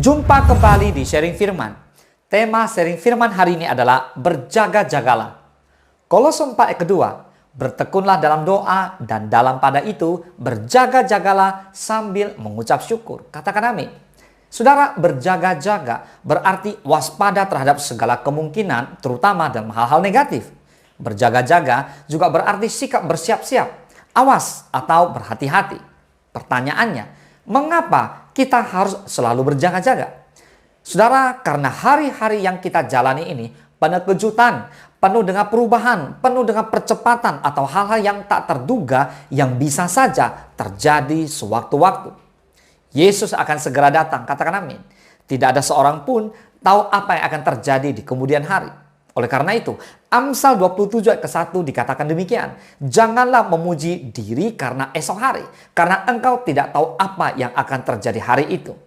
Jumpa kembali di Sharing Firman. Tema Sharing Firman hari ini adalah berjaga-jagalah. Kolose 4 ayat kedua, bertekunlah dalam doa dan dalam pada itu berjaga-jagalah sambil mengucap syukur. Katakan amin. Saudara, berjaga-jaga berarti waspada terhadap segala kemungkinan, terutama dalam hal-hal negatif. Berjaga-jaga juga berarti sikap bersiap-siap, awas atau berhati-hati. Pertanyaannya, mengapa kita harus selalu berjaga-jaga? Saudara, karena hari-hari yang kita jalani ini penuh kejutan, penuh dengan perubahan, penuh dengan percepatan atau hal-hal yang tak terduga yang bisa saja terjadi sewaktu-waktu. Yesus akan segera datang, katakan amin. Tidak ada seorang pun tahu apa yang akan terjadi di kemudian hari. Oleh karena itu, Amsal 27 ayat ke-1 dikatakan demikian. Janganlah memuji diri karena esok hari, karena engkau tidak tahu apa yang akan terjadi hari itu.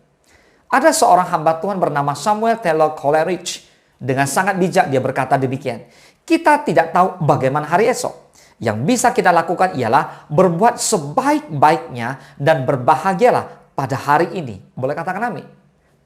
Ada seorang hamba Tuhan bernama Samuel Taylor Coleridge. Dengan sangat bijak dia berkata demikian. Kita tidak tahu bagaimana hari esok. Yang bisa kita lakukan ialah berbuat sebaik-baiknya dan berbahagialah pada hari ini. Boleh katakan amin?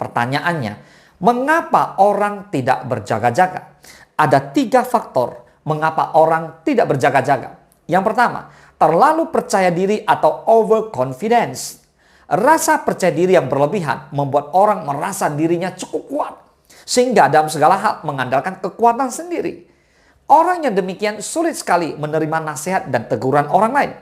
Pertanyaannya, mengapa orang tidak berjaga-jaga? Ada 3 faktor mengapa orang tidak berjaga-jaga. Yang pertama, terlalu percaya diri atau overconfidence. Rasa percaya diri yang berlebihan membuat orang merasa dirinya cukup kuat, sehingga dalam segala hal mengandalkan kekuatan sendiri. Orang yang demikian sulit sekali menerima nasihat dan teguran orang lain.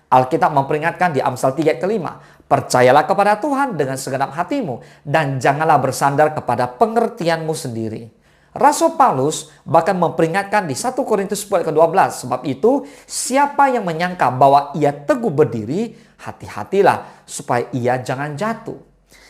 Alkitab memperingatkan di Amsal 3 ayat ke-5, percayalah kepada Tuhan dengan segenap hatimu dan janganlah bersandar kepada pengertianmu sendiri. Rasul Paulus bahkan memperingatkan di 1 Korintus 10 ayat ke-12, sebab itu siapa yang menyangka bahwa ia teguh berdiri, hati-hatilah supaya ia jangan jatuh.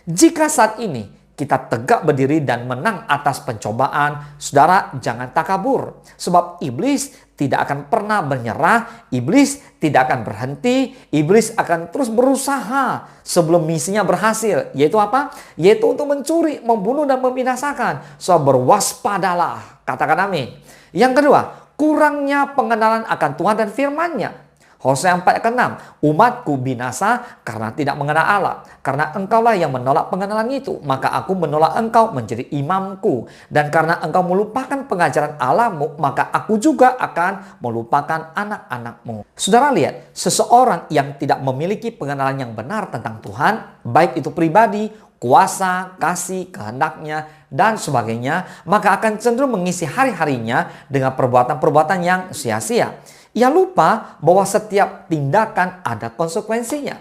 Jika saat ini kita tegak berdiri dan menang atas pencobaan, saudara jangan takabur. Sebab iblis tidak akan pernah menyerah, iblis tidak akan berhenti, iblis akan terus berusaha sebelum misinya berhasil. Yaitu apa? Yaitu untuk mencuri, membunuh dan membinasakan. So berwaspadalah, katakan amin. Yang kedua, kurangnya pengenalan akan Tuhan dan firman-Nya. Hosea 4 ayat ke-6, umatku binasa karena tidak mengenal Allah. Karena engkaulah yang menolak pengenalan itu, maka aku menolak engkau menjadi imamku. Dan karena engkau melupakan pengajaran Allahmu, maka aku juga akan melupakan anak-anakmu. Saudara lihat, seseorang yang tidak memiliki pengenalan yang benar tentang Tuhan, baik itu pribadi, kuasa, kasih, kehendaknya, dan sebagainya, maka akan cenderung mengisi hari-harinya dengan perbuatan-perbuatan yang sia-sia. Ia lupa bahwa setiap tindakan ada konsekuensinya.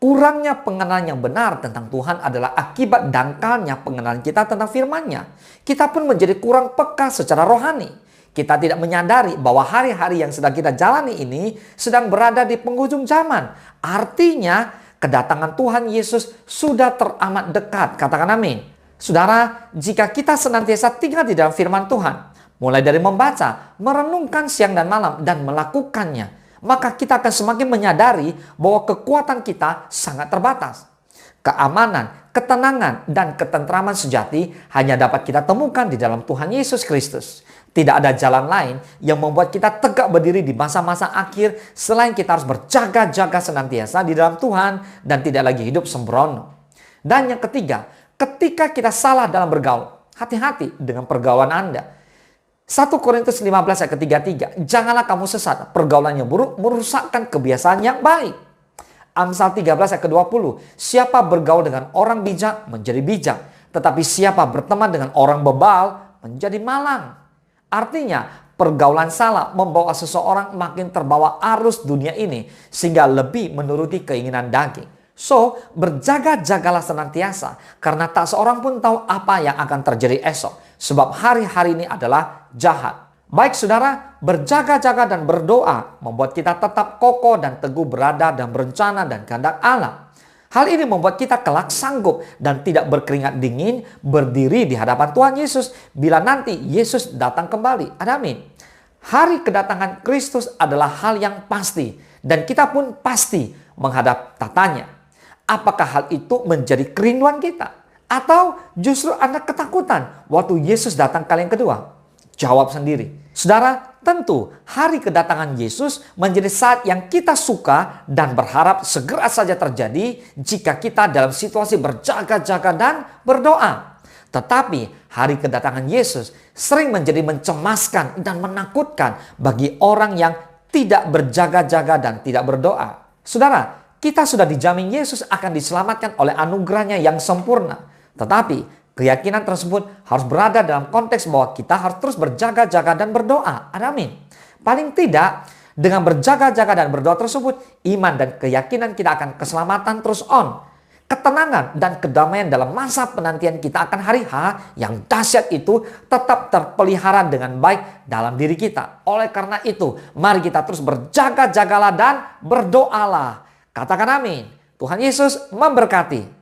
Kurangnya pengenalan yang benar tentang Tuhan adalah akibat dangkalnya pengenalan kita tentang firman-Nya. Kita pun menjadi kurang peka secara rohani. Kita tidak menyadari bahwa hari-hari yang sedang kita jalani ini sedang berada di penghujung zaman. Artinya, kedatangan Tuhan Yesus sudah teramat dekat. Katakan amin. Saudara, jika kita senantiasa tinggal di dalam firman Tuhan, mulai dari membaca, merenungkan siang dan malam, dan melakukannya, maka kita akan semakin menyadari bahwa kekuatan kita sangat terbatas. Keamanan, ketenangan, dan ketentraman sejati hanya dapat kita temukan di dalam Tuhan Yesus Kristus. Tidak ada jalan lain yang membuat kita tegak berdiri di masa-masa akhir selain kita harus berjaga-jaga senantiasa di dalam Tuhan dan tidak lagi hidup sembrono. Dan yang ketiga, ketika kita salah dalam bergaul, hati-hati dengan pergaulan Anda. 1 Korintus 15 ayat ke-33, janganlah kamu sesat, pergaulannya buruk merusakkan kebiasaan yang baik. Amsal 13 ayat ke-20, siapa bergaul dengan orang bijak menjadi bijak, tetapi siapa berteman dengan orang bebal menjadi malang. Artinya, pergaulan salah membawa seseorang makin terbawa arus dunia ini sehingga lebih menuruti keinginan daging. So, berjaga-jagalah senantiasa karena tak seorang pun tahu apa yang akan terjadi esok. Sebab hari-hari ini adalah jahat. Baik saudara, berjaga-jaga dan berdoa membuat kita tetap kokoh dan teguh berada dan berencana dan kehendak Allah. Hal ini membuat kita kelak sanggup dan tidak berkeringat dingin berdiri di hadapan Tuhan Yesus bila nanti Yesus datang kembali. Amin. Hari kedatangan Kristus adalah hal yang pasti dan kita pun pasti menghadap tatanya. Apakah hal itu menjadi kerinduan kita? Atau justru Anda ketakutan waktu Yesus datang kali yang kedua? jawab sendiri. Saudara, tentu hari kedatangan Yesus menjadi saat yang kita suka dan berharap segera saja terjadi jika kita dalam situasi berjaga-jaga dan berdoa. Tetapi hari kedatangan Yesus sering menjadi mencemaskan dan menakutkan bagi orang yang tidak berjaga-jaga dan tidak berdoa. Saudara, kita sudah dijamin Yesus akan diselamatkan oleh anugerahnya yang sempurna. Tetapi keyakinan tersebut harus berada dalam konteks bahwa kita harus terus berjaga-jaga dan berdoa. Amin. Paling tidak, dengan berjaga-jaga dan berdoa tersebut, iman dan keyakinan kita akan keselamatan terus on. Ketenangan dan kedamaian dalam masa penantian kita akan hari H yang dahsyat itu tetap terpelihara dengan baik dalam diri kita. Oleh karena itu, mari kita terus berjaga-jagalah dan berdoalah. Katakan amin. Tuhan Yesus memberkati.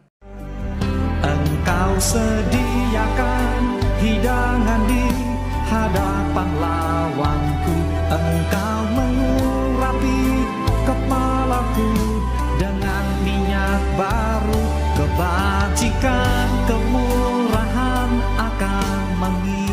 Engkau sediakan hidangan di hadapan lawanku. Engkau mengurapi kepalaku dengan minyak baru. Kebajikan, kemurahan akan mengiringi